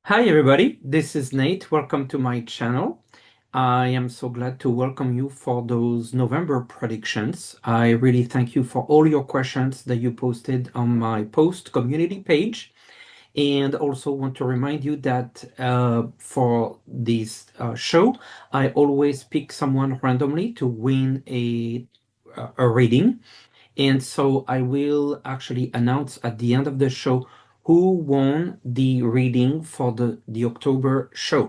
Hi everybody, this is Nate. Welcome to my channel. I am so glad to welcome you for those November predictions. I really thank you for all your questions that you posted on my post community page. And also want to remind you that for this show, I always pick someone randomly to win a reading. And so I will actually announce at the end of the show who won the reading for the October show.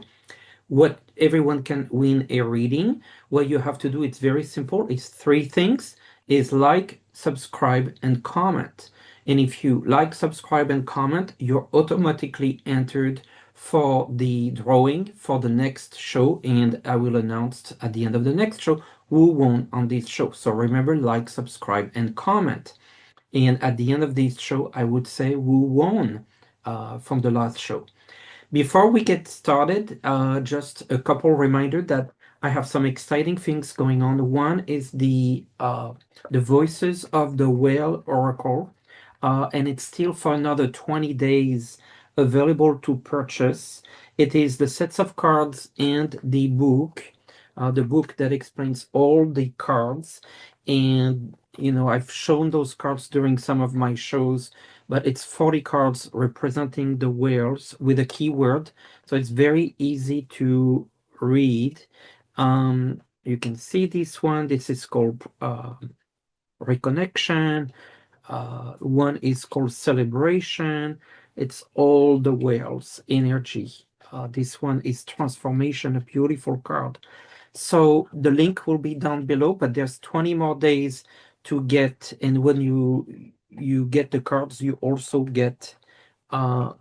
What everyone can win a reading. What you have to do, it's very simple. It's three things: is like, subscribe, and comment. And if you like, subscribe, and comment, you're automatically entered for the drawing for the next show. And I will announce at the end of the next show who won on this show. So remember, like, subscribe, and comment. And at the end of this show, I would say who won from the last show. Before we get started, just a couple reminder that I have some exciting things going on. One is the Voices of the Whale Oracle, and it's still for another 20 days available to purchase. It is the sets of cards and the book that explains all the cards. And I've shown those cards during some of my shows, but it's 40 cards representing the whales with a keyword. So it's very easy to read. You can see this one. This is called Reconnection. One is called Celebration. It's all the whales energy. This one is Transformation, a beautiful card. So the link will be down below, but there's 20 more days to get. And when you get the cards, you also get the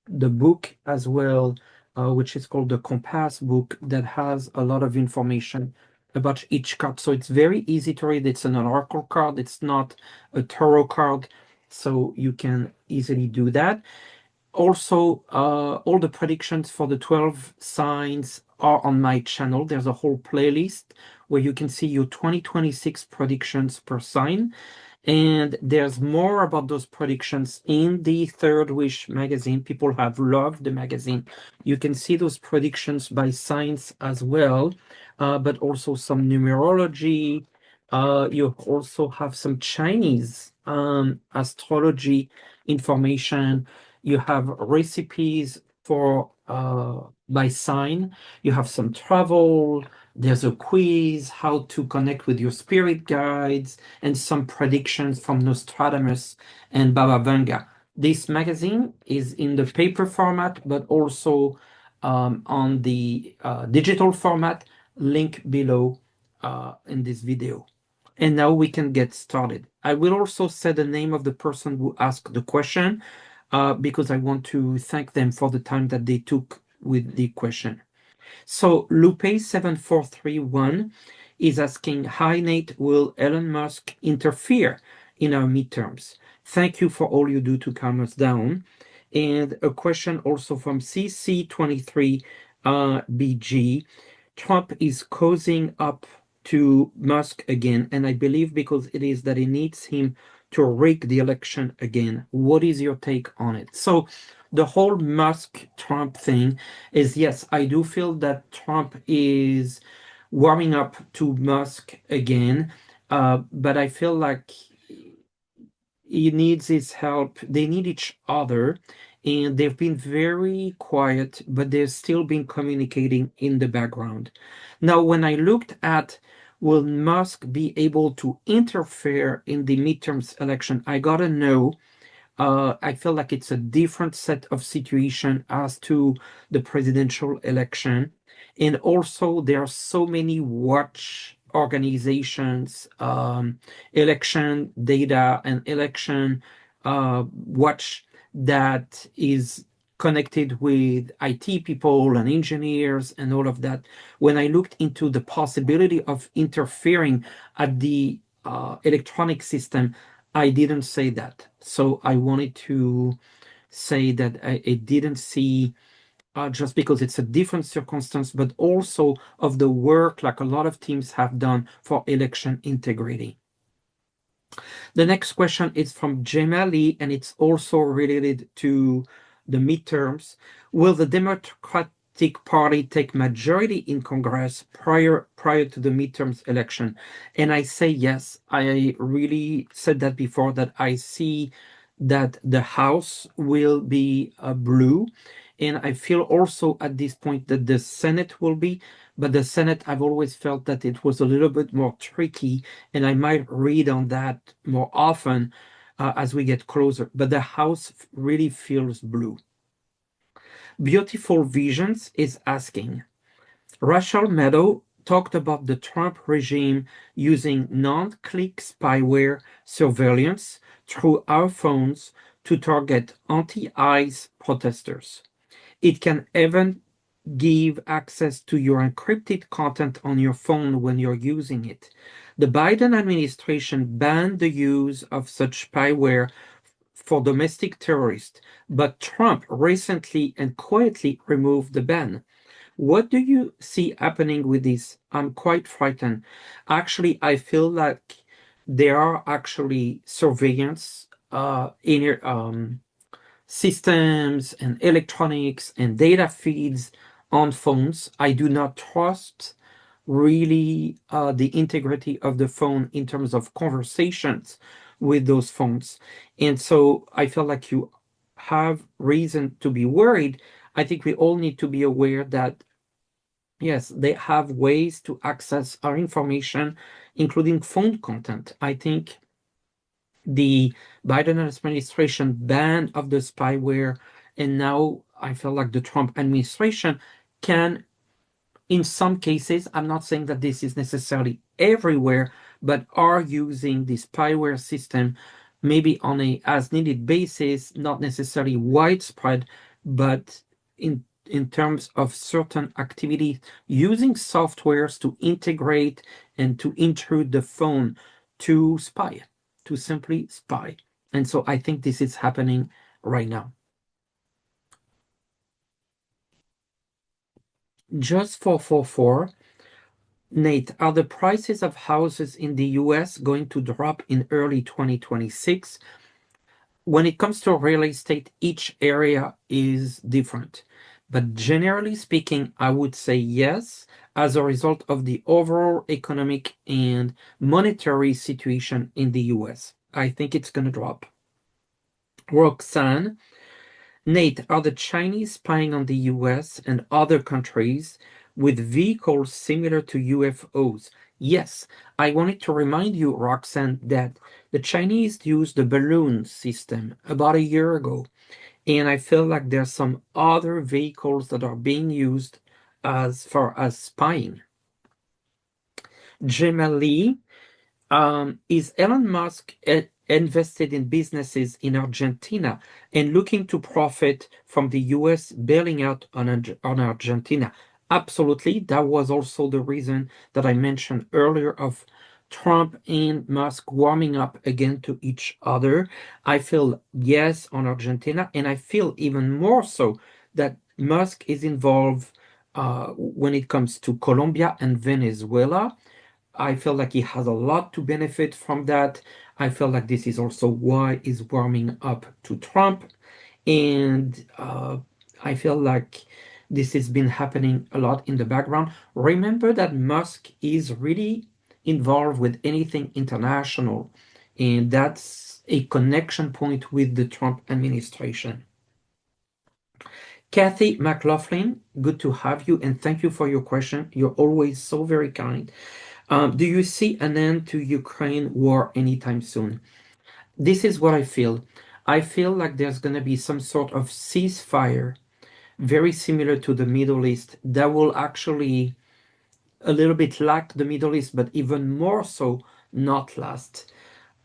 book as well, which is called the Compass book, that has a lot of information about each card. So it's very easy to read. It's an oracle card. It's not a tarot card. So you can easily do that. Also, all the predictions for the 12 signs are on my channel. There's a whole playlist where you can see your 2026 predictions per sign. And there's more about those predictions in the Third Wish magazine. People have loved the magazine. You can see those predictions by signs as well, but also some numerology. You also have some Chinese astrology information. You have recipes for by sign. You have some travel. There's a quiz, how to connect with your spirit guides, and some predictions from Nostradamus and Baba Vanga. This magazine is in the paper format, but also on the digital format, link below in this video. And now we can get started. I will also say the name of the person who asked the question because I want to thank them for the time that they took with the question. So Lupe7431 is asking, hi Nate, will Elon Musk interfere in our midterms? Thank you for all you do to calm us down. And a question also from CC23 BG. Trump is causing up to Musk again, and I believe because it is that he needs him to rig the election again. What is your take on it? So the whole Musk-Trump thing is, yes, I do feel that Trump is warming up to Musk again, but I feel like he needs his help. They need each other, and they've been very quiet, but they've still been communicating in the background. Now, when I looked at will Musk be able to interfere in the midterms election, I gotta know. I feel like it's a different set of situation as to the presidential election. And also, there are so many watch organizations, election data and election watch, that is connected with IT people and engineers and all of that. When I looked into the possibility of interfering at the electronic system, I didn't say that. So I wanted to say that I didn't see, just because it's a different circumstance, but also of the work like a lot of teams have done for election integrity. The next question is from Jamali, and it's also related to the midterms. Will the Democratic Party take majority in Congress prior to the midterms election? And I say yes. I really said that before, that I see that the House will be blue. And I feel also at this point that the Senate will be, but the Senate, I've always felt that it was a little bit more tricky, and I might read on that more often as we get closer. But the House really feels blue. Beautiful Visions is asking, Rachel Maddow talked about the Trump regime using non-click spyware surveillance through our phones to target anti-ICE protesters. It can even give access to your encrypted content on your phone when you're using it. The Biden administration banned the use of such spyware for domestic terrorists, but Trump recently and quietly removed the ban. What do you see happening with this? I'm quite frightened. Actually, I feel like there are actually surveillance systems and electronics and data feeds on phones. I do not trust really the integrity of the phone in terms of conversations with those phones. And so I feel like you have reason to be worried. I think we all need to be aware that, yes, they have ways to access our information, including phone content. I think the Biden administration ban of the spyware, and now I feel like the Trump administration can, in some cases, I'm not saying that this is necessarily everywhere, but are using the spyware system maybe on a as needed basis, not necessarily widespread, but in terms of certain activities, using softwares to integrate and to intrude the phone to spy, to simply spy. And so I think this is happening right now. Just 444. Nate, are the prices of houses in the US going to drop in early 2026? When it comes to real estate, each area is different. But generally speaking, I would say yes, as a result of the overall economic and monetary situation in the US. I think it's going to drop. Roxanne, Nate, are the Chinese spying on the US and other countries with vehicles similar to UFOs? Yes, I wanted to remind you, Roxanne, that the Chinese used the balloon system about a year ago, and I feel like there's some other vehicles that are being used as far as spying. Gemma, is Elon Musk invested in businesses in Argentina and looking to profit from the US bailing out on Argentina? Absolutely. That was also the reason that I mentioned earlier of Trump and Musk warming up again to each other. I feel yes on Argentina, and I feel even more so that Musk is involved when it comes to Colombia and Venezuela. I feel like he has a lot to benefit from that. I feel like this is also why he's warming up to Trump. And I feel like this has been happening a lot in the background. Remember that Musk is really involved with anything international, and that's a connection point with the Trump administration. Kathy McLaughlin, good to have you, and thank you for your question. You're always so very kind. Do you see an end to Ukraine war anytime soon? This is what I feel. I feel like there's going to be some sort of ceasefire, very similar to the Middle East, that will actually a little bit like the Middle East, but even more so not last.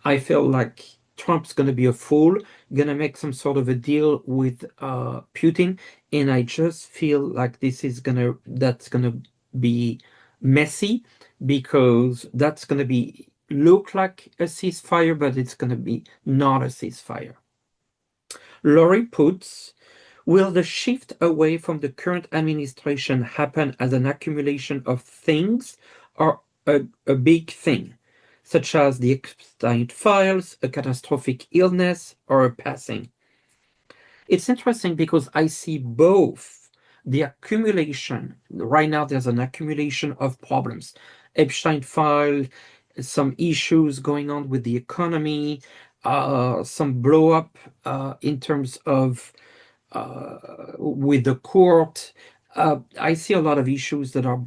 I feel like Trump's going to be a fool, going to make some sort of a deal with Putin, and I just feel like that's going to be messy, because that's going to be look like a ceasefire, but it's going to be not a ceasefire. Lori puts, will the shift away from the current administration happen as an accumulation of things or a big thing, such as the Epstein files, a catastrophic illness, or a passing? It's interesting because I see both the accumulation. Right now, there's an accumulation of problems. Epstein file, some issues going on with the economy, some blow up in terms of with the court. I see a lot of issues that are,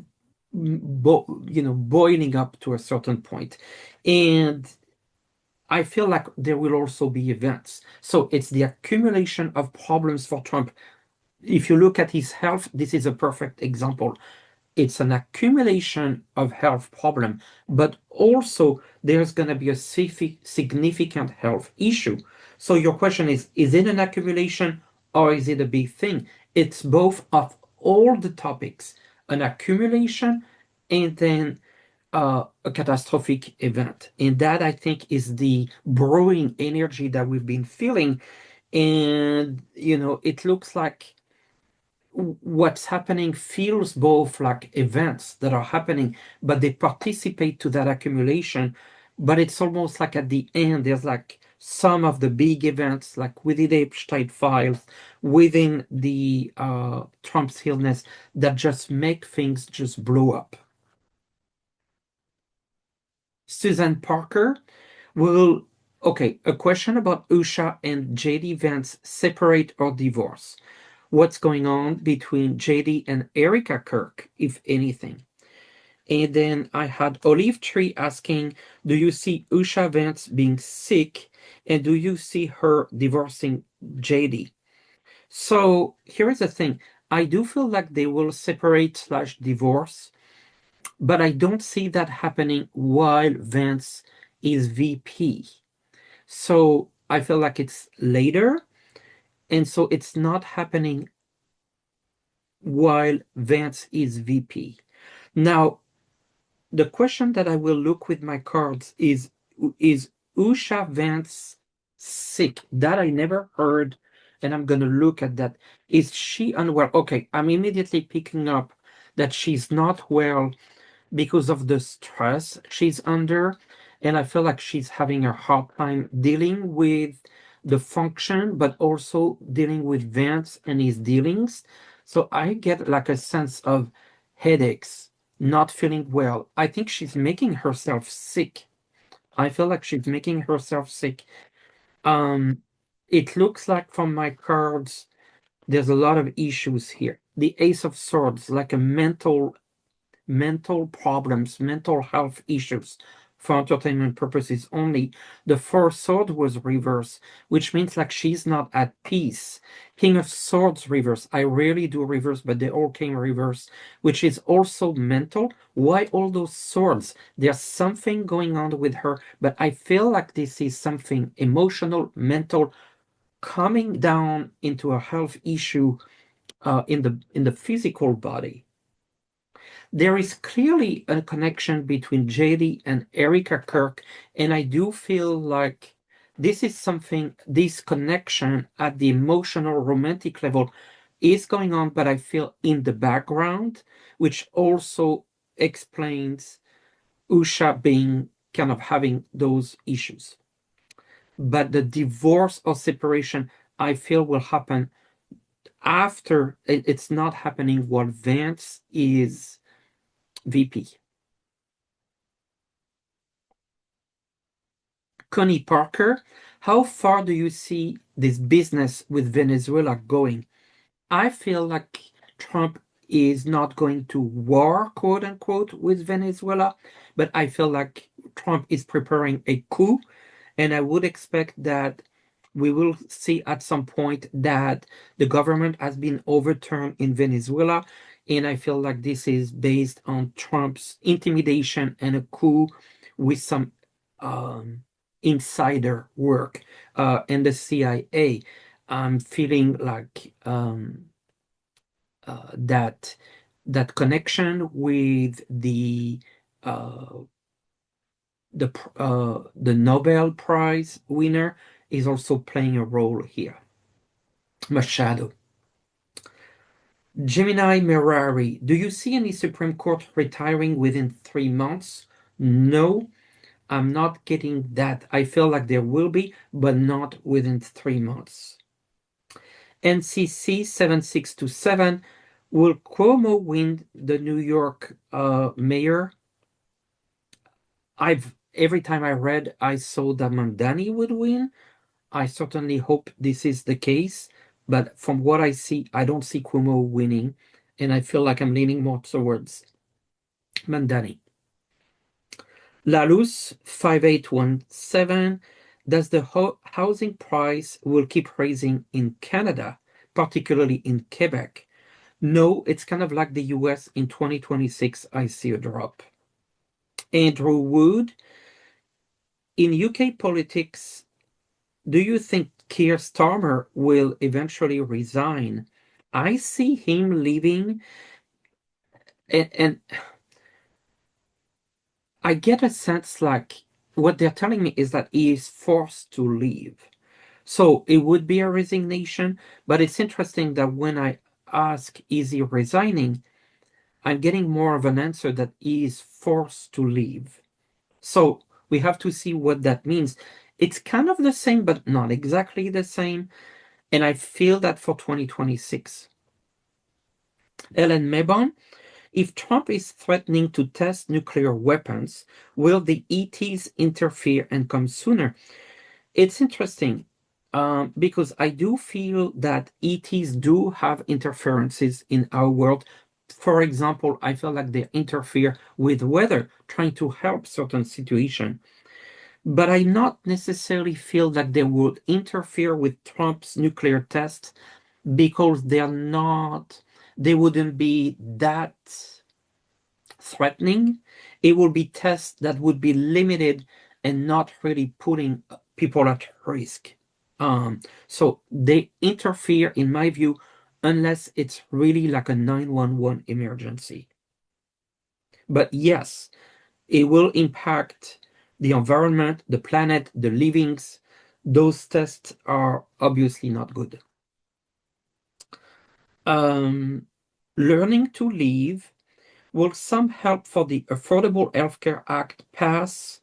boiling up to a certain point, and I feel like there will also be events. So it's the accumulation of problems for Trump. If you look at his health, this is a perfect example. It's an accumulation of health problem, but also there's going to be a significant health issue. So your question is it an accumulation or is it a big thing? It's both of all the topics, an accumulation and then a catastrophic event. And that I think is the brewing energy that we've been feeling. And, it looks like what's happening feels both like events that are happening, but they participate to that accumulation. But it's almost like at the end, there's like some of the big events, like within the Epstein files, within the Trump's illness, that just make things just blow up. Susan Parker will. Okay, a question about Usha and JD Vance separate or divorce. What's going on between JD and Erica Kirk, if anything? And then I had Olive Tree asking, do you see Usha Vance being sick? And do you see her divorcing JD? So here is the thing. I do feel like they will separate slash divorce, but I don't see that happening while Vance is VP. So I feel like it's later, and so it's not happening while Vance is VP. Now, the question that I will look with my cards is Usha Vance sick? That I never heard, and I'm gonna look at that. Is she unwell? Okay, I'm immediately picking up that she's not well because of the stress she's under. And I feel like she's having a hard time dealing with the function, but also dealing with Vance and his dealings. So I get like a sense of headaches, not feeling well. I think she's making herself sick. I feel like she's making herself sick. Um, it looks like from my cards, there's a lot of issues here. The Ace of Swords, like a mental problems, mental health issues for entertainment purposes only. The first sword was reverse, which means like she's not at peace. King of Swords reverse. I rarely do reverse, but they all came reverse, which is also mental. Why all those swords? There's something going on with her, but I feel like this is something emotional, mental, coming down into a health issue in the physical body. There is clearly a connection between JD and Erica Kirk, and I do feel like this is something, this connection at the emotional, romantic level is going on, but I feel in the background, which also explains Usha being kind of having those issues. But the divorce or separation, I feel will happen after, it's not happening while Vance is VP. Connie Parker, how far do you see this business with Venezuela going? I feel like Trump is not going to war, quote unquote, with Venezuela, but I feel like Trump is preparing a coup, and I would expect that we will see at some point that the government has been overturned in Venezuela, and I feel like this is based on Trump's intimidation and a coup with some um, insider work and the CIA. I'm feeling like that connection with uh, the Nobel Prize winner is also playing a role here. Machado. Gemini Merari, do you see any Supreme Court retiring within 3 months? No, I'm not getting that. I feel like there will be, but not within 3 months. NCC 7627, will Cuomo win the New York mayor? Every time I read, I saw that Mandani would win. I certainly hope this is the case, but from what I see, I don't see Cuomo winning, and I feel like I'm leaning more towards Mandani. Lalus 5817, does the housing price will keep raising in Canada, particularly in Quebec? No, it's kind of like the US in 2026. I see a drop. Andrew Wood, in UK politics, do you think Keir Starmer will eventually resign? I see him leaving, and I get a sense like what they're telling me is that he is forced to leave. So it would be a resignation, but it's interesting that when I ask, is he resigning? I'm getting more of an answer that he is forced to leave. So we have to see what that means. It's kind of the same, but not exactly the same. And I feel that for 2026. Ellen Mebon, if Trump is threatening to test nuclear weapons, will the ETs interfere and come sooner? It's interesting because I do feel that ETs do have interferences in our world. For example, I feel like they interfere with weather, trying to help certain situation. But I not necessarily feel that they would interfere with Trump's nuclear tests because they wouldn't be that threatening. It would be tests that would be limited and not really putting people at risk. So they interfere, in my view, unless it's really like a 911 emergency. But yes, it will impact the environment, the planet, the livings. Those tests are obviously not good. Learning to live, will some help for the Affordable Healthcare Act pass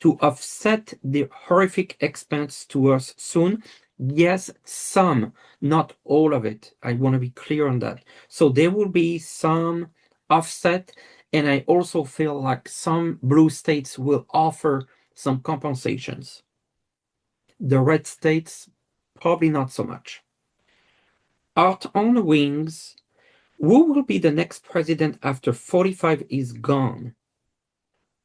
to offset the horrific expense to us soon? Yes, some, not all of it. I want to be clear on that. So there will be some offset, and I also feel like some blue states will offer some compensations. The red states, probably not so much. Art on the Wings, who will be the next president after 45 is gone?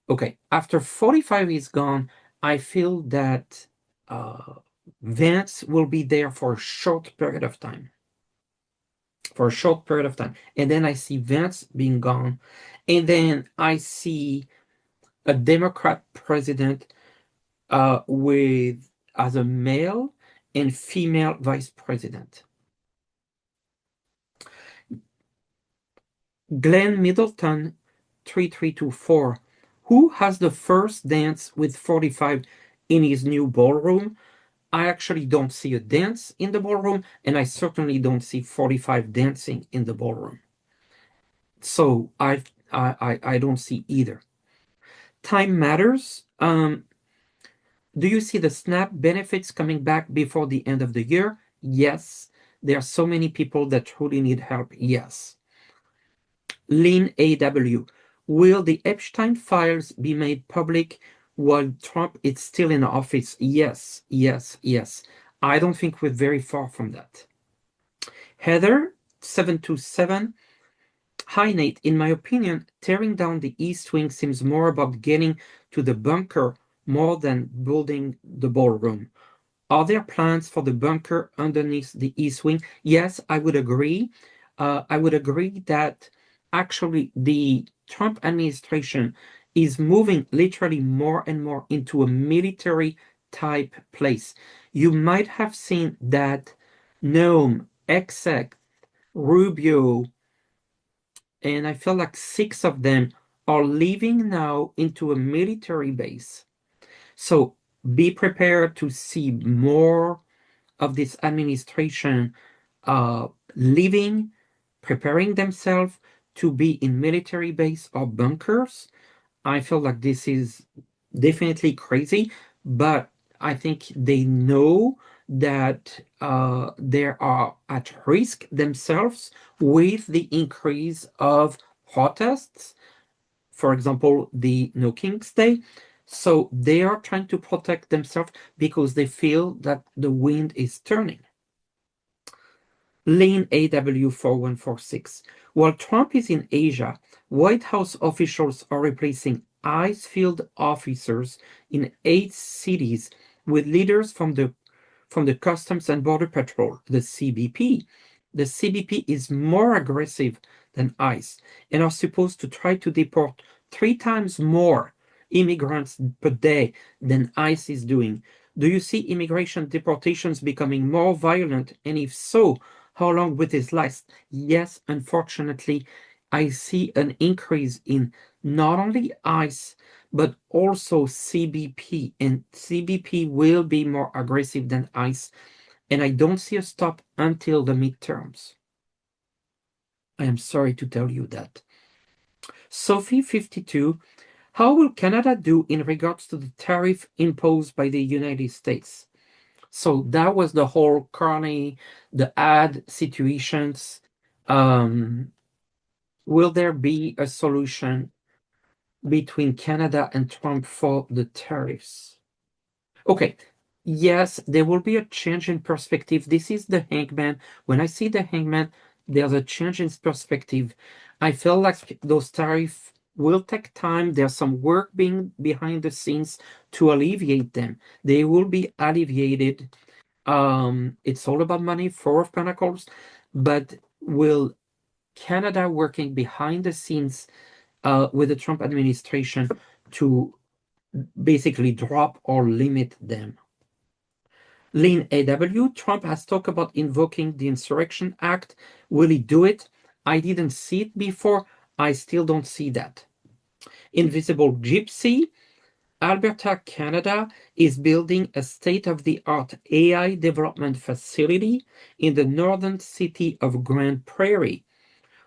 Okay, after 45 is gone, I feel that uh, Vance will be there for a short period of time. For a short period of time. And then I see Vance being gone. And then I see a Democrat president with as a male and female vice president. Glenn Middleton 3324. Who has the first dance with 45 in his new ballroom? I actually don't see a dance in the ballroom, and I certainly don't see 45 dancing in the ballroom. So I don't see either. Time matters. Do you see the SNAP benefits coming back before the end of the year? Yes. There are so many people that truly need help. Yes. Lynn AW. Will the Epstein files be made public while Trump is still in office? Yes, yes, yes. I don't think we're very far from that. Heather 727. Hi Nate, in my opinion, tearing down the East Wing seems more about getting to the bunker more than building the ballroom. Are there plans for the bunker underneath the East Wing? Yes, I would agree. I would agree that actually the Trump administration is moving literally more and more into a military type place. You might have seen that Noam, Exec, Rubio, and I feel like 6 of them are leaving now into a military base. So be prepared to see more of this administration leaving, preparing themselves to be in military base or bunkers. I feel like this is definitely crazy, but I think they know that they are at risk themselves with the increase of protests, for example, the No King's Day. So they are trying to protect themselves because they feel that the wind is turning. Lane AW4146. While Trump is in Asia, White House officials are replacing ICE field officers in 8 cities with leaders from the Customs and Border Patrol, the CBP. The CBP is more aggressive than ICE and are supposed to try to deport 3 times more immigrants per day than ICE is doing. Do you see immigration deportations becoming more violent? And if so, how long will this last? Yes, unfortunately, I see an increase in not only ICE, but also CBP. And CBP will be more aggressive than ICE. And I don't see a stop until the midterms. I am sorry to tell you that. Sophie52, how will Canada do in regards to the tariff imposed by the United States? So that was the whole Carney, the ad situations. Um, will there be a solution between Canada and Trump for the tariffs? Okay, yes, there will be a change in perspective. This is the hangman. When I see the hangman, there's a change in perspective. I feel like those tariffs will take time. There's some work being behind the scenes to alleviate them. They will be alleviated. It's all about money, Four of Pentacles, but will Canada working behind the scenes with the Trump administration to basically drop or limit them? Lynn AW, Trump has talked about invoking the Insurrection Act. Will he do it? I didn't see it before. I still don't see that. Invisible Gypsy, Alberta, Canada is building a state-of-the-art AI development facility in the northern city of Grand Prairie.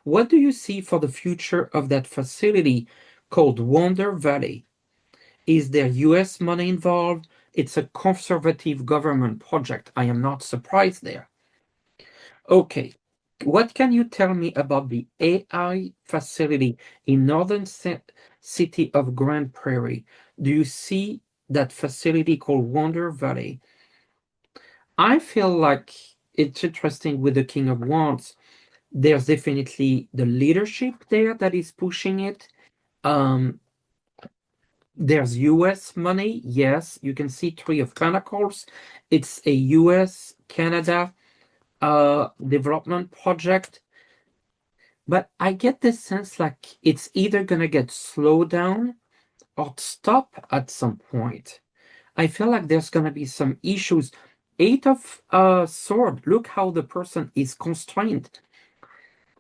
What do you see for the future of that facility called Wonder Valley? Is there US money involved? It's a conservative government project. I am not surprised there. Okay, what can you tell me about the AI facility in northern city of Grand Prairie? Do you see that facility called Wonder Valley? I feel like it's interesting with the King of Wands. There's definitely the leadership there that is pushing it. Um, there's US money. Yes, you can see Three of Pentacles. It's a US Canada development project. But I get the sense like it's either gonna get slowed down or stop at some point. I feel like there's gonna be some issues. Eight of sword. Look how the person is constrained.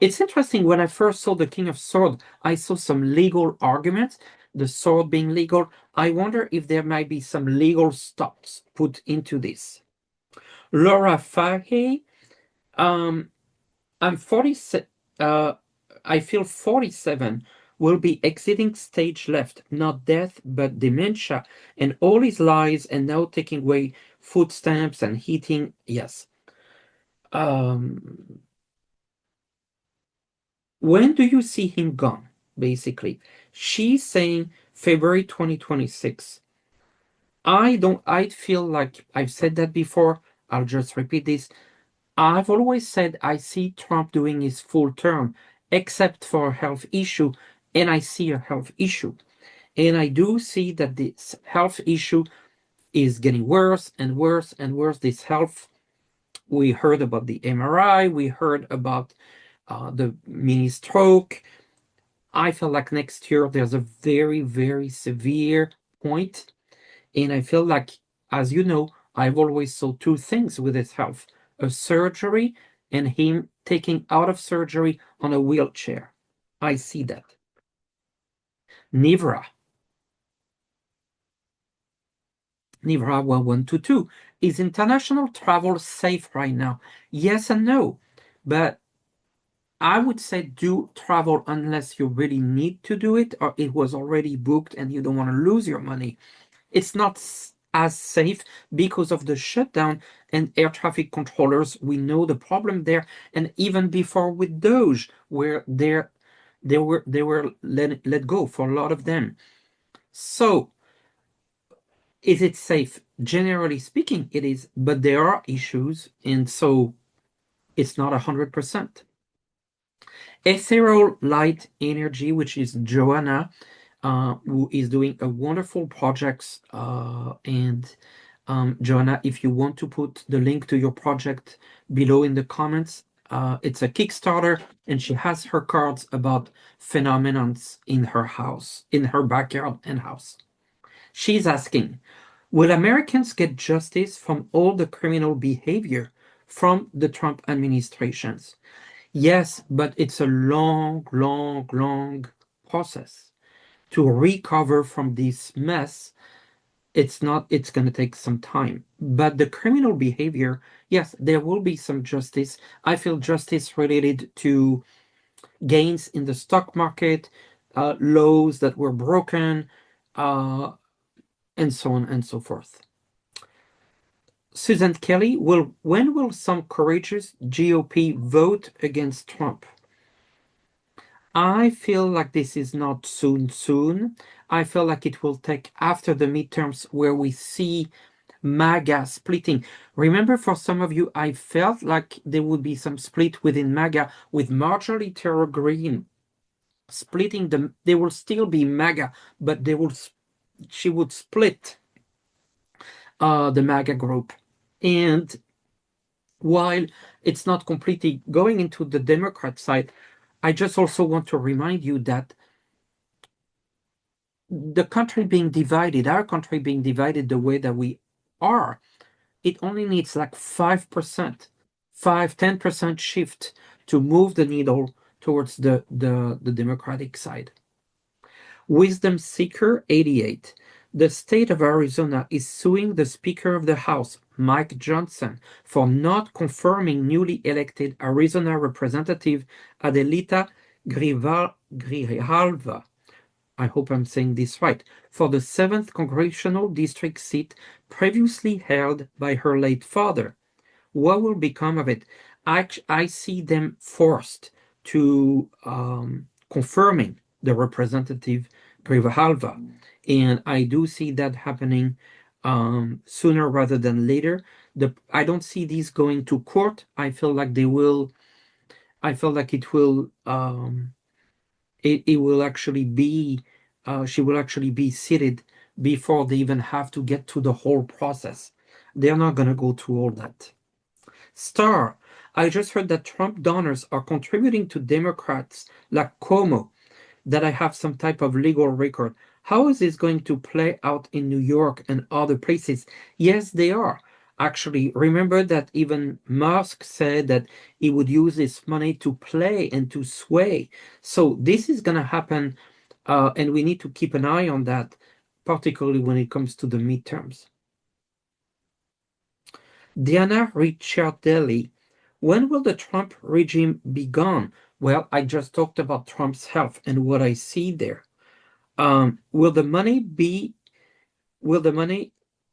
It's interesting. When I first saw the King of Sword, I saw some legal arguments. The sword being legal. I wonder if there might be some legal stops put into this. Laura Fahey, um, I'm 47. I feel 47 will be exiting stage left, not death, but dementia, and all his lies, and now taking away food stamps and heating. Yes. Um, when do you see him gone? Basically, she's saying February 2026. I feel like I've said that before. I'll just repeat this. I've always said I see Trump doing his full term, except for a health issue, and I see a health issue. And I do see that this health issue is getting worse and worse and worse. This health, we heard about the MRI, we heard about the mini stroke. I feel like next year there's a very, very severe point. And I feel like, as you know, I've always saw two things with his health: a surgery and him taking out of surgery on a wheelchair. I see that. Nivra. Nivra 1122. Is international travel safe right now? Yes and no. But I would say do travel unless you really need to do it or it was already booked and you don't want to lose your money. It's not as safe because of the shutdown and air traffic controllers. We know the problem there, and even before with Doge, where they were let go for a lot of them. So is it safe? Generally speaking, it is, but there are issues, and so it's not 100%. Ethereal Light Energy, which is Joanna, who is doing a wonderful project. And Joanna, if you want to put the link to your project below in the comments, it's a Kickstarter, and she has her cards about phenomenons in her house, in her backyard and house. She's asking, will Americans get justice from all the criminal behavior from the Trump administrations? Yes, but it's a long, long, long process to recover from this mess. It's not, it's going to take some time. But the criminal behavior, yes, there will be some justice. I feel justice related to gains in the stock market, laws that were broken, uh, and so on and so forth. Susan Kelly, when will some courageous GOP vote against Trump? I feel like this is not soon. I feel like it will take after the midterms where we see MAGA splitting. Remember, for some of you, I felt like there would be some split within MAGA with Marjorie Taylor Greene splitting them. They will still be MAGA, but she would split the MAGA group. And while it's not completely going into the Democrat side, I just also want to remind you that the country being divided, our country being divided the way that we are, it only needs like 5%, 10% shift to move the needle towards the Democratic side. Wisdom Seeker 88. The state of Arizona is suing the Speaker of the House, Mike Johnson, for not confirming newly elected Arizona Representative Adelita Grijalva, I hope I'm saying this right, for the 7th Congressional District seat previously held by her late father. What will become of it? I see them forced to confirming the representative Grijalva, and I do see that happening sooner rather than later. I don't see these going to court. I feel like they will. I feel like it will. It will actually be. She will actually be seated before they even have to get to the whole process. They're not going to go through all that. Star, I just heard that Trump donors are contributing to Democrats like Cuomo, that I have some type of legal record. How is this going to play out in New York and other places? Yes, they are. Actually, remember that even Musk said that he would use this money to play and to sway. So this is going to happen, and we need to keep an eye on that, particularly when it comes to the midterms. Diana Ricciardelli, when will the Trump regime be gone? Well, I just talked about Trump's health and what I see there. Will the money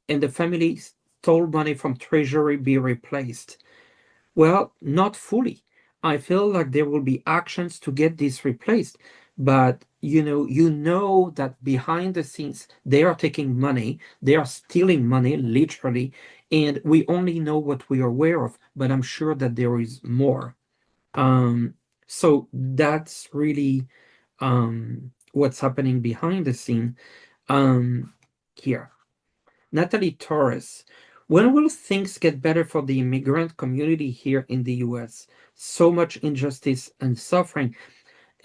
and the family stole money from Treasury be replaced? Well, not fully. I feel like there will be actions to get this replaced, but you know that behind the scenes they are taking money, they are stealing money literally, and we only know what we are aware of, but I'm sure that there is more. So that's really what's happening behind the scene here. Natalie Torres, when will things get better for the immigrant community here in the US? So much injustice and suffering.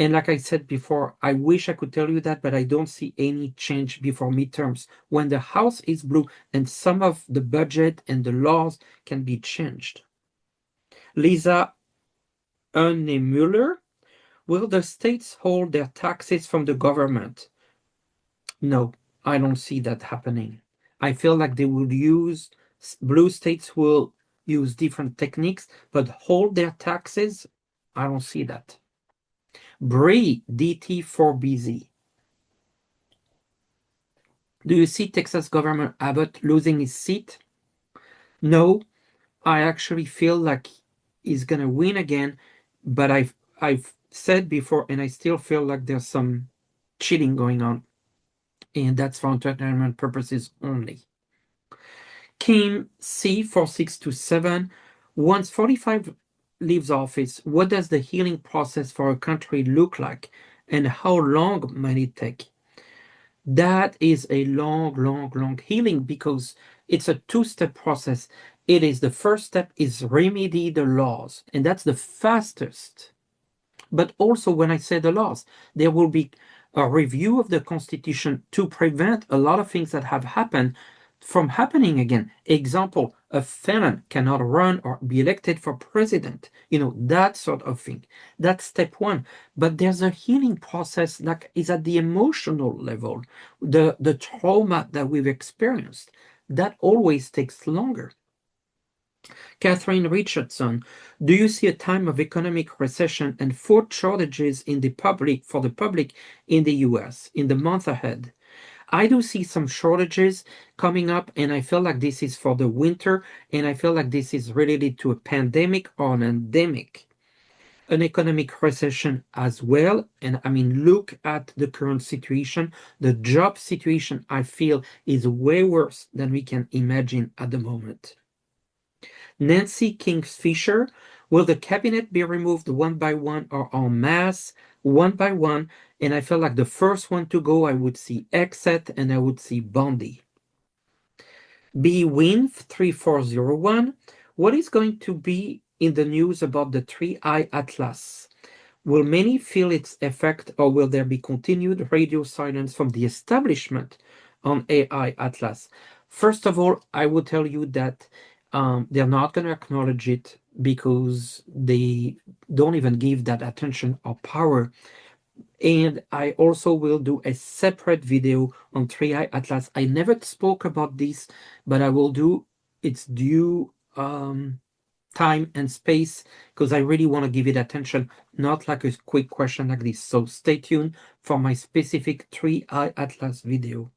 And like I said before, I wish I could tell you that, but I don't see any change before midterms when the House is blue and some of the budget and the laws can be changed. Lisa Mueller, will the states hold their taxes from the government? No, I don't see that happening. I feel like they will use, blue states will use different techniques, but hold their taxes, I don't see that. Bree, DT4BZ. Do you see Texas Governor Abbott losing his seat? No, I actually feel like he's gonna win again, but I've said before, and I still feel like there's some cheating going on, and that's for entertainment purposes only. Kim C4627, once 45 leaves office, what does the healing process for a country look like, and how long might it take? That is a long, long, long healing because it's a two-step process. It is the first step is remedy the laws, and that's the fastest. But also, when I say the laws, there will be a review of the Constitution to prevent a lot of things that have happened from happening again. Example, a felon cannot run or be elected for president. That sort of thing. That's step one. But there's a healing process that is at the emotional level, the trauma that we've experienced. That always takes longer. Catherine Richardson, do you see a time of economic recession and food shortages for the public in the US in the month ahead? I do see some shortages coming up, and I feel like this is for the winter, and I feel like this is related to a pandemic or an endemic. An economic recession as well. And I mean, look at the current situation. The job situation, I feel, is way worse than we can imagine at the moment. Nancy Kingfisher, will the cabinet be removed one by one or en masse? One by one. And I felt like the first one to go, I would see Exet and I would see Bondi. B Win 3401, what is going to be in the news about the 3i Atlas? Will many feel its effect, or will there be continued radio silence from the establishment on AI Atlas? First of all, I would tell you that they're not going to acknowledge it because they don't even give that attention or power. And I also will do a separate video on 3i Atlas. I never spoke about this, but I will do its due time and space because I really want to give it attention, not like a quick question like this. So stay tuned for my specific 3i Atlas video.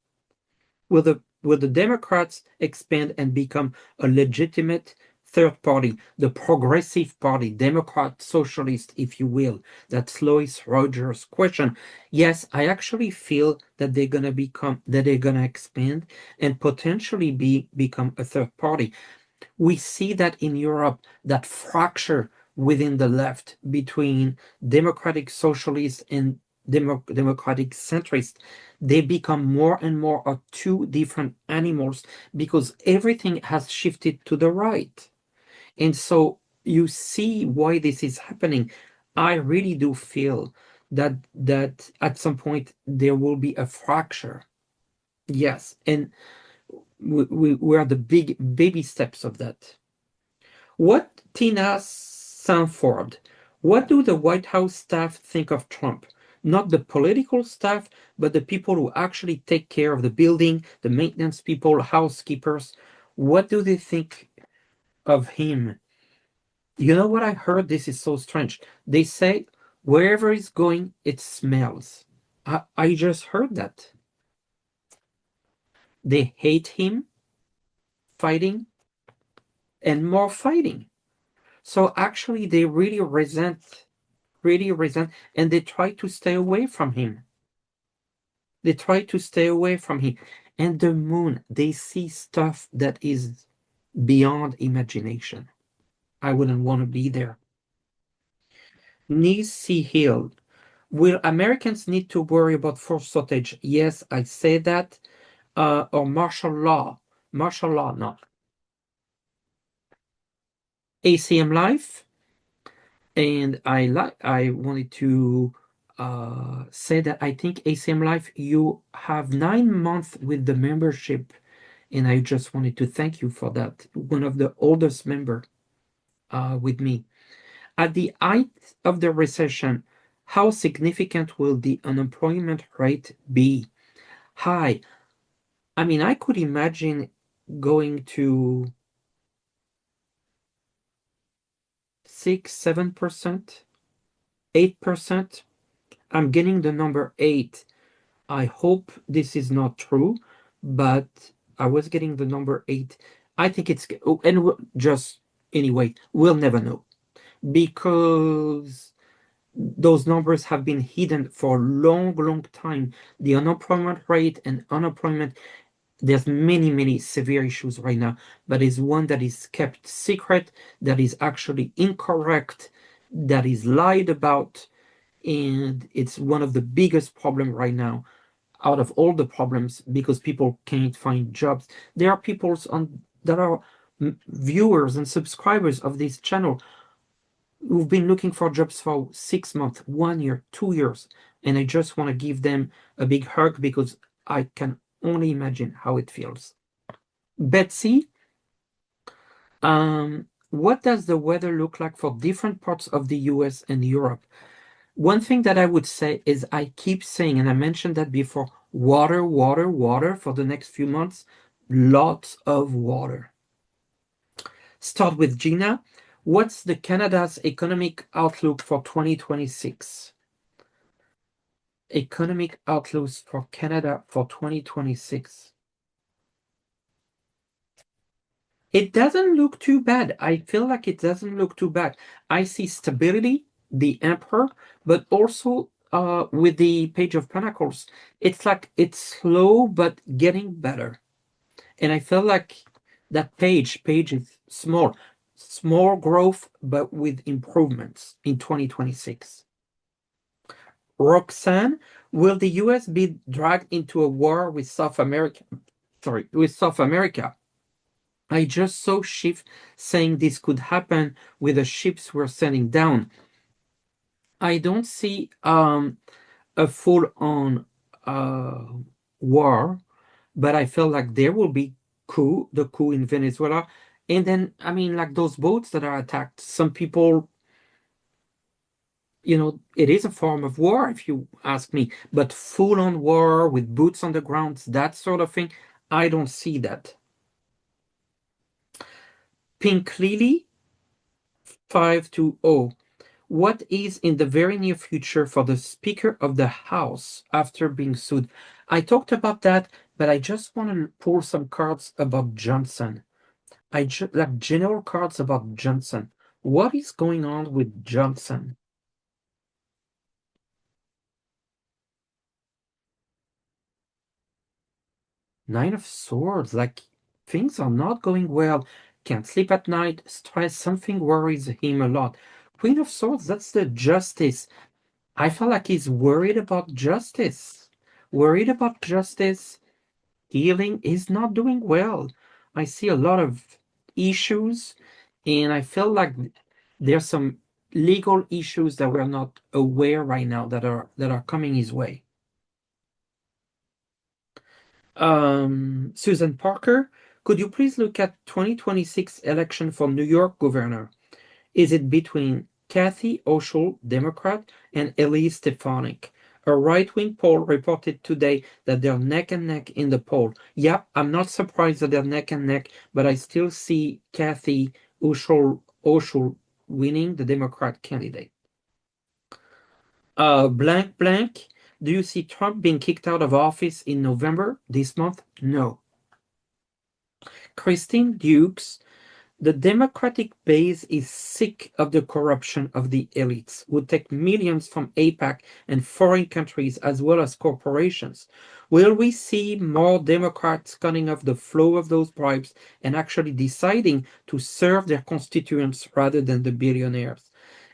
Will the Democrats expand and become a legitimate third party, the progressive party, Democrat socialist, if you will? That's Lois Rogers' question. Yes, I actually feel that they're gonna expand and potentially become a third party. We see that in Europe, that fracture within the left between democratic socialists and democratic centrists, they become more and more of two different animals because everything has shifted to the right. And so you see why this is happening. I really do feel that at some point there will be a fracture. Yes, and we are the big baby steps of that. What Tina Sanford, what do the White House staff think of Trump? Not the political staff, but the people who actually take care of the building, the maintenance people, housekeepers. What do they think of him? You know what I heard? This is so strange. They say wherever he's going, it smells. I just heard that. They hate him, fighting, and more fighting. So actually, they really resent, and they try to stay away from him. They try to stay away from him. And the moon, they see stuff that is beyond imagination. I wouldn't want to be there. Nisi Hill, will Americans need to worry about force shortage? Yes, I say that. Or martial law. Martial law, no. ACM Life, and I wanted to say that I think ACM Life, you have 9 months with the membership, and I just wanted to thank you for that. One of the oldest member with me. At the height of the recession, how significant will the unemployment rate be? High. I mean, I could imagine going to 6, 7%, 8%. I'm getting the number 8. I hope this is not true, but I was getting the number 8. I think it's, oh, and just anyway, we'll never know because those numbers have been hidden for a long, long time. The unemployment rate and unemployment, there's many, many severe issues right now, but is one that is kept secret, that is actually incorrect, that is lied about, and it's one of the biggest problem right now out of all the problems because people can't find jobs. There are people on that are viewers and subscribers of this channel who've been looking for jobs for 6 months, 1 year, 2 years, and I just want to give them a big hug because I can only imagine how it feels. Betsy, what does the weather look like for different parts of the US and Europe? One thing that I would say is I keep saying, and I mentioned that before, water, water, water for the next few months. Lots of water. Start with Gina. What's the Canada's economic outlook for 2026? Economic outlooks for Canada for 2026. It doesn't look too bad. I feel like it doesn't look too bad. I see stability, the Emperor, but also with the Page of Pentacles, it's like it's slow but getting better. And I feel like that page is small growth, but with improvements in 2026. Roxanne, will the US be dragged into a war with South America? Sorry, with South America. I just saw Schiff saying this could happen with the ships we're sending down. I don't see a full-on uh, war, but I feel like there will be the coup in Venezuela. And then, I mean, like those boats that are attacked, some people, it is a form of war, if you ask me, but full-on war with boots on the ground, that sort of thing, I don't see that. Pink Lily, 520. What is in the very near future for the Speaker of the House after being sued? I talked about that, but I just want to pull some cards about Johnson. Like general cards about Johnson. What is going on with Johnson? Nine of Swords, like things are not going well. Can't sleep at night, stress, something worries him a lot. Queen of Swords, that's the justice. I feel like he's worried about justice. Worried about justice. Healing is not doing well. I see a lot of issues, and I feel like there's some legal issues that we're not aware right now that are coming his way. Susan Parker, could you please look at 2026 election for New York governor? Is it between Kathy Hochul, Democrat, and Elise Stefanik? A right-wing poll reported today that they're neck and neck in the poll. Yeah, I'm not surprised that they're neck and neck, but I still see Kathy Hochul winning, the Democrat candidate. Blank blank. Do you see Trump being kicked out of office in November this month? No. Christine Dukes, the Democratic base is sick of the corruption of the elites, who take millions from APAC and foreign countries as well as corporations. Will we see more Democrats cutting off the flow of those bribes and actually deciding to serve their constituents rather than the billionaires?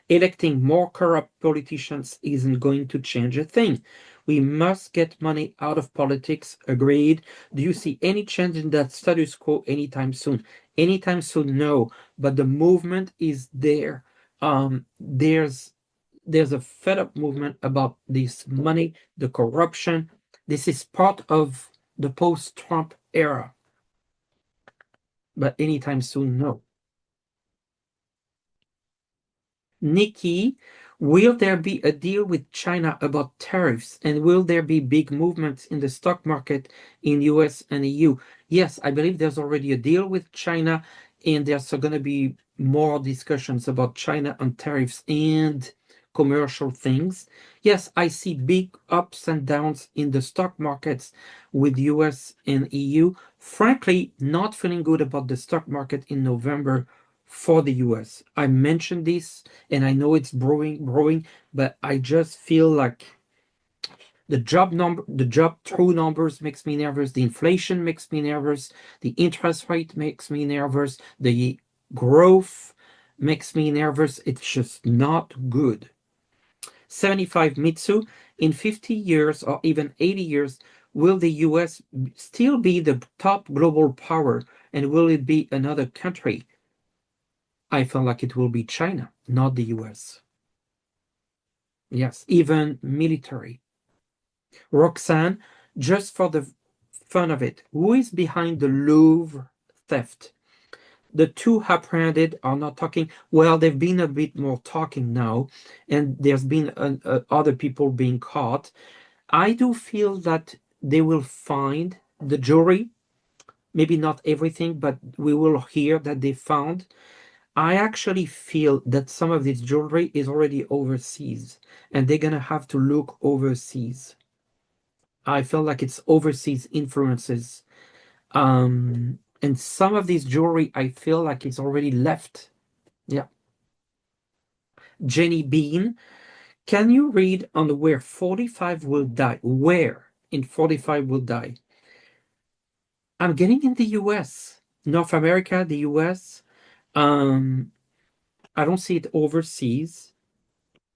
Electing more corrupt politicians isn't going to change a thing. We must get money out of politics. Agreed. Do you see any change in that status quo anytime soon? Anytime soon, no. But the movement is there. There's a fed up movement about this money, the corruption. This is part of the post-Trump era. But anytime soon, no. Nikki, will there be a deal with China about tariffs, and will there be big movements in the stock market in US and EU? Yes, I believe there's already a deal with China, and there's going to be more discussions about China on tariffs and commercial things. Yes, I see big ups and downs in the stock markets with US and EU. Frankly, not feeling good about the stock market in November for the US. I mentioned this and I know it's growing, but I just feel like the job true numbers makes me nervous, the inflation makes me nervous, the interest rate makes me nervous, the growth makes me nervous. It's just not good. 75 Mitsu, in 50 years or even 80 years, will the US still be the top global power, and will it be another country? I feel like it will be China, not the US. Yes, even military. Roxanne, just for the fun of it, who is behind the Louvre theft? The two apprehended are not talking. Well, they've been a bit more talking now, and there's been other people being caught. I do feel that they will find the jewelry, maybe not everything, but we will hear that they found. I actually feel that some of this jewelry is already overseas, and they're gonna have to look overseas. I feel like it's overseas influences. And some of this jewelry, I feel like it's already left. Yeah. Jenny Bean, can you read on where 45 will die? Where in 45 will die? I'm getting in the US, North America, the US. Um, I don't see it overseas.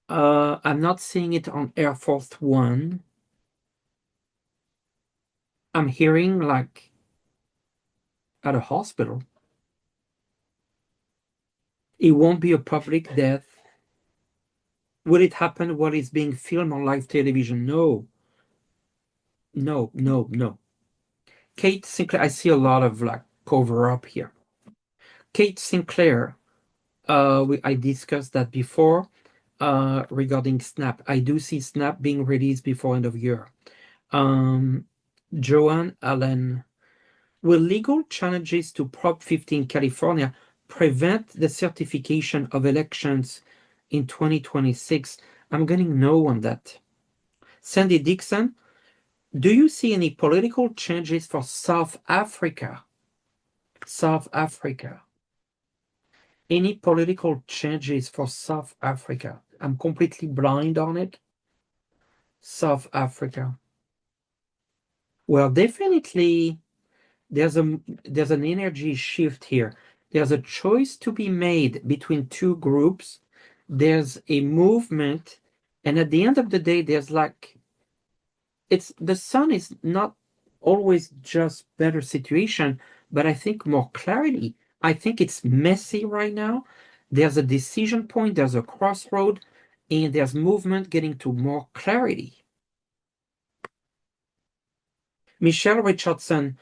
I'm not seeing it on Air Force One. I'm hearing like at a hospital. It won't be a public death. Will it happen while it's being filmed on live television? No, no, no, no. Kate Sinclair, I see a lot of like cover up here. Kate Sinclair, I discussed that before regarding Snap. I do see Snap being released before end of year. Um, Joanne Allen, will legal challenges to Prop 50 in California prevent the certification of elections in 2026? I'm getting no on that. Sandy Dixon, do you see any political changes for South Africa? South Africa. Any political changes for South Africa? I'm completely blind on it. South Africa. Well, definitely there's an energy shift here. There's a choice to be made between two groups. There's a movement, and at the end of the day, there's like it's the sun is not always just better situation, but I think more clarity. I think it's messy right now. There's a decision point, there's a crossroad, and there's movement getting to more clarity. Michelle Richardson,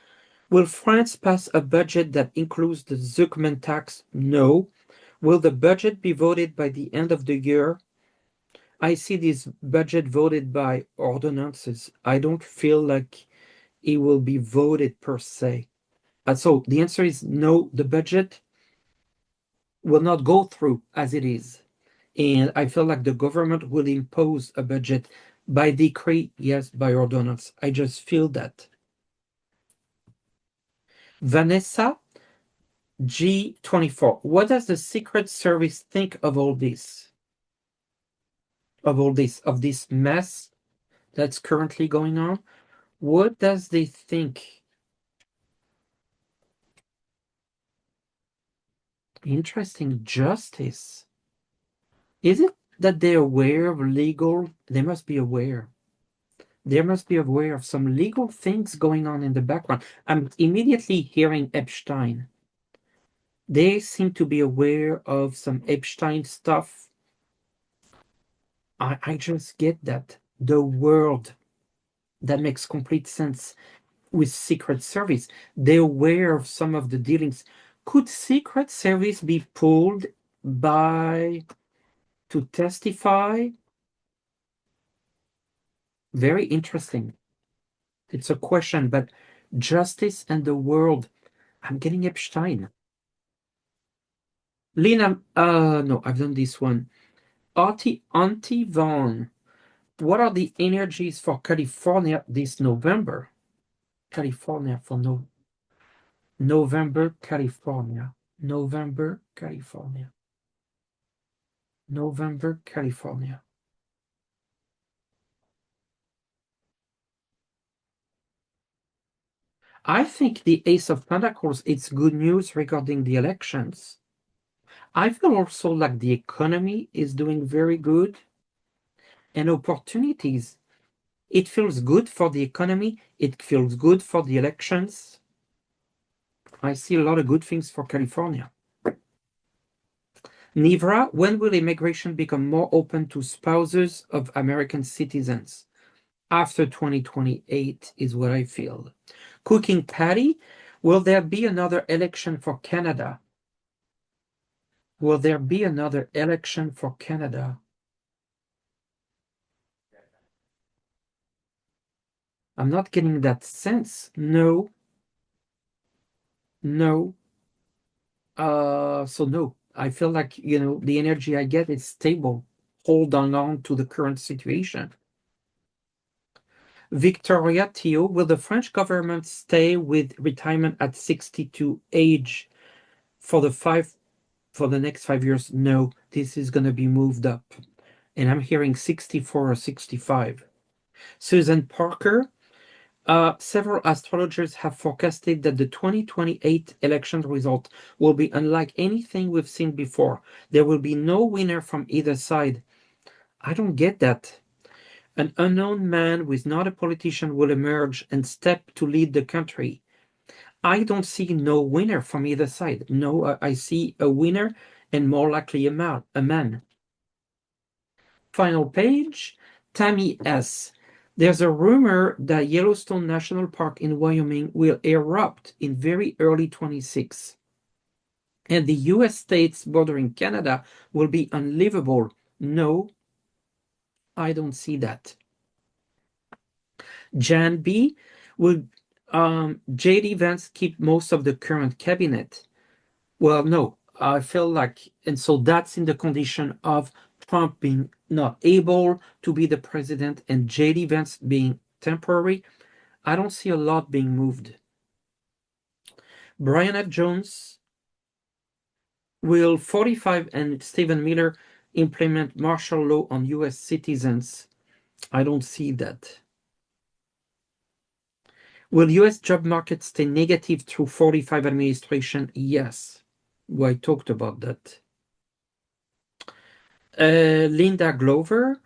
will France pass a budget that includes the Zuckman tax? No. Will the budget be voted by the end of the year? I see this budget voted by ordinances. I don't feel like it will be voted per se. So the answer is no, the budget will not go through as it is. And I feel like the government will impose a budget by decree, yes, by ordinance. I just feel that. Vanessa G24, what does the Secret Service think of all this? Of this mess that's currently going on? What does they think? Interesting. Justice. Is it that they're aware of legal? They must be aware. They must be aware of some legal things going on in the background. I'm immediately hearing Epstein. They seem to be aware of some Epstein stuff. I just get that. The world, that makes complete sense with Secret Service. They're aware of some of the dealings. Could Secret Service be pulled by to testify? Very interesting. It's a question, but justice and the world. I'm getting Epstein. Lena, no, I've done this one. Auntie Vaughn, what are the energies for California this November? California for November, California. November, California. November, California. I think the Ace of Pentacles, it's good news regarding the elections. I feel also like the economy is doing very good and opportunities. It feels good for the economy. It feels good for the elections. I see a lot of good things for California. Nivra, when will immigration become more open to spouses of American citizens? After 2028 is what I feel. Cooking Patty, will there be another election for Canada? Will there be another election for Canada? I'm not getting that sense. No. No. So no. I feel like, the energy I get is stable. Hold on to the current situation. Victoria Theo, will the French government stay with retirement at 62 age for the next 5 years? No, this is going to be moved up. And I'm hearing 64 or 65. Susan Parker, several astrologers have forecasted that the 2028 election result will be unlike anything we've seen before. There will be no winner from either side. I don't get that. An unknown man who is not a politician will emerge and step to lead the country. I don't see no winner from either side. No, I see a winner and more likely a man. Final page, Tammy S. There's a rumor that Yellowstone National Park in Wyoming will erupt in very early 26. And the US states bordering Canada will be unlivable. No, I don't see that. Jan B. Will J.D. Vance keep most of the current cabinet? Well, no. I feel like, and so that's in the condition of Trump being not able to be the president and J.D. Vance being temporary. I don't see a lot being moved. Brianna Jones, will 45 and Stephen Miller implement martial law on U.S. citizens? I don't see that. Will U.S. job market stay negative through 45 administration? Yes. Well, I talked about that. Linda Glover,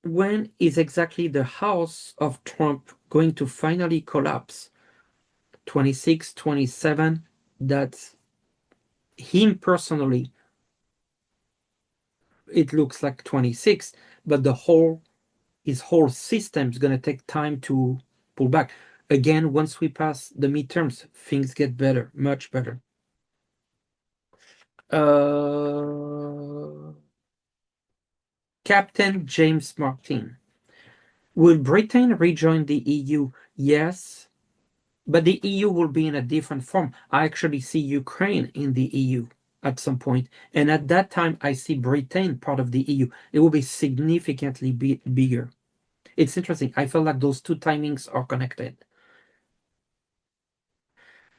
when is exactly the house of Trump going to finally collapse? 26, 27? That's him personally. It looks like 26, but his whole system is going to take time to pull back. Again, once we pass the midterms, things get better, much better. Captain James Martin. Will Britain rejoin the EU? Yes, but the EU will be in a different form. I actually see Ukraine in the EU at some point, and at that time, I see Britain part of the EU. It will be significantly bigger. It's interesting. I feel like those two timings are connected.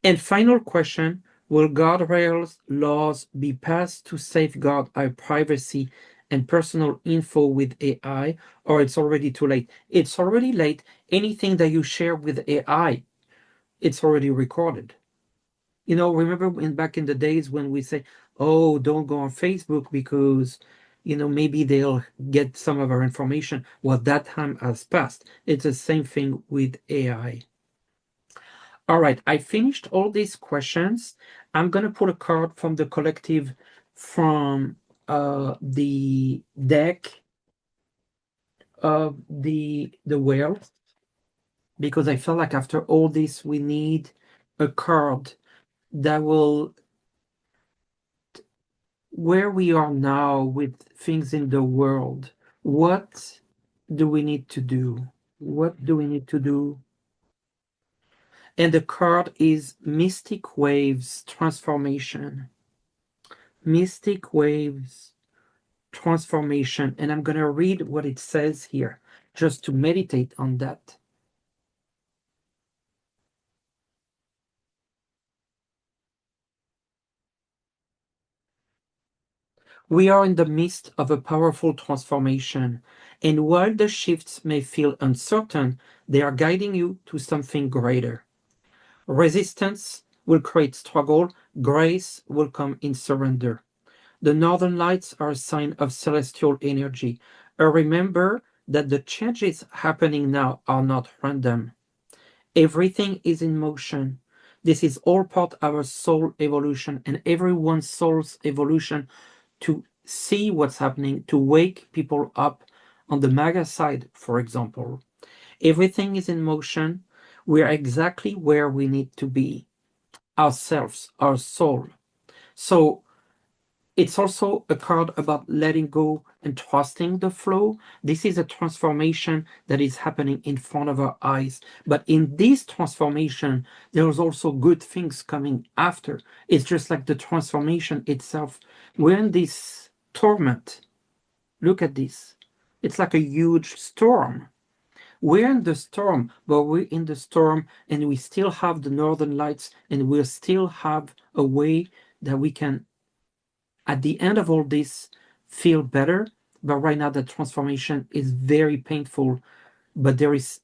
And final question, will guardrails laws be passed to safeguard our privacy and personal info with AI, or it's already too late? It's already late. Anything that you share with AI, it's already recorded. Remember back in the days when we say, oh, don't go on Facebook because, maybe they'll get some of our information. Well, that time has passed. It's the same thing with AI. All right, I finished all these questions. I'm going to put a card from the collective from the deck of the whale, because I feel like after all this, we need a card that will, where we are now with things in the world, what do we need to do? What do we need to do? And the card is Mystic Waves Transformation. Mystic waves, transformation. And I'm going to read what it says here just to meditate on that. We are in the midst of a powerful transformation, and while the shifts may feel uncertain, they are guiding you to something greater. Resistance will create struggle, grace will come in surrender. The northern lights are a sign of celestial energy. Remember that the changes happening now are not random. Everything is in motion. This is all part of our soul evolution and everyone's soul's evolution to see what's happening, to wake people up on the MAGA side, for example. Everything is in motion. We are exactly where we need to be, ourselves, our soul. So it's also a card about letting go and trusting the flow. This is a transformation that is happening in front of our eyes. But in this transformation, there's also good things coming after. It's just like the transformation itself. We're in this torment. Look at this. It's like a huge storm. We're in the storm, but we're in the storm and we still have the northern lights and we'll still have a way that we can at the end of all this feel better. But right now the transformation is very painful, but there's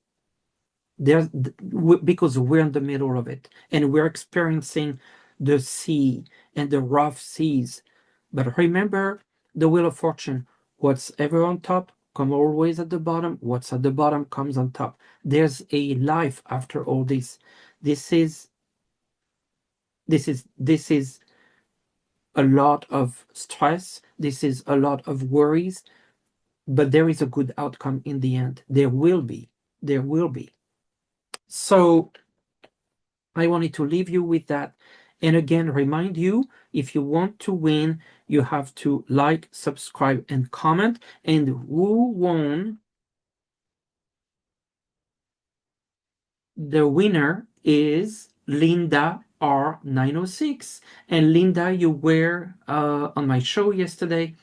because we're in the middle of it and we're experiencing the sea and the rough seas. But remember the wheel of fortune, what's ever on top come always at the bottom, what's at the bottom comes on top. There's a life after all this. This is a lot of stress. This is a lot of worries, but there is a good outcome in the end. There will be. There will be. So I wanted to leave you with that. And again, remind you, if you want to win, you have to like, subscribe, and comment. And who won? The winner is Linda R906. And Linda, you were on my show yesterday,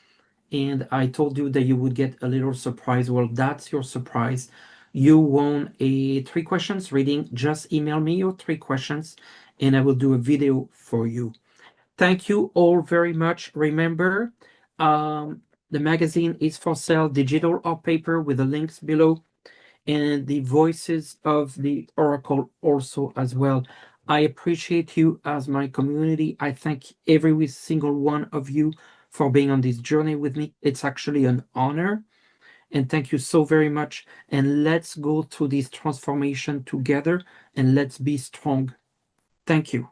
and I told you that you would get a little surprise. Well, that's your surprise. You won a 3 questions reading. Just email me your 3 questions, and I will do a video for you. Thank you all very much. Remember, the magazine is for sale, digital or paper, with the links below, and the voices of the oracle also as well. I appreciate you as my community. I thank every single one of you for being on this journey with me. It's actually an honor. And thank you so very much. And let's go through this transformation together and let's be strong. Thank you.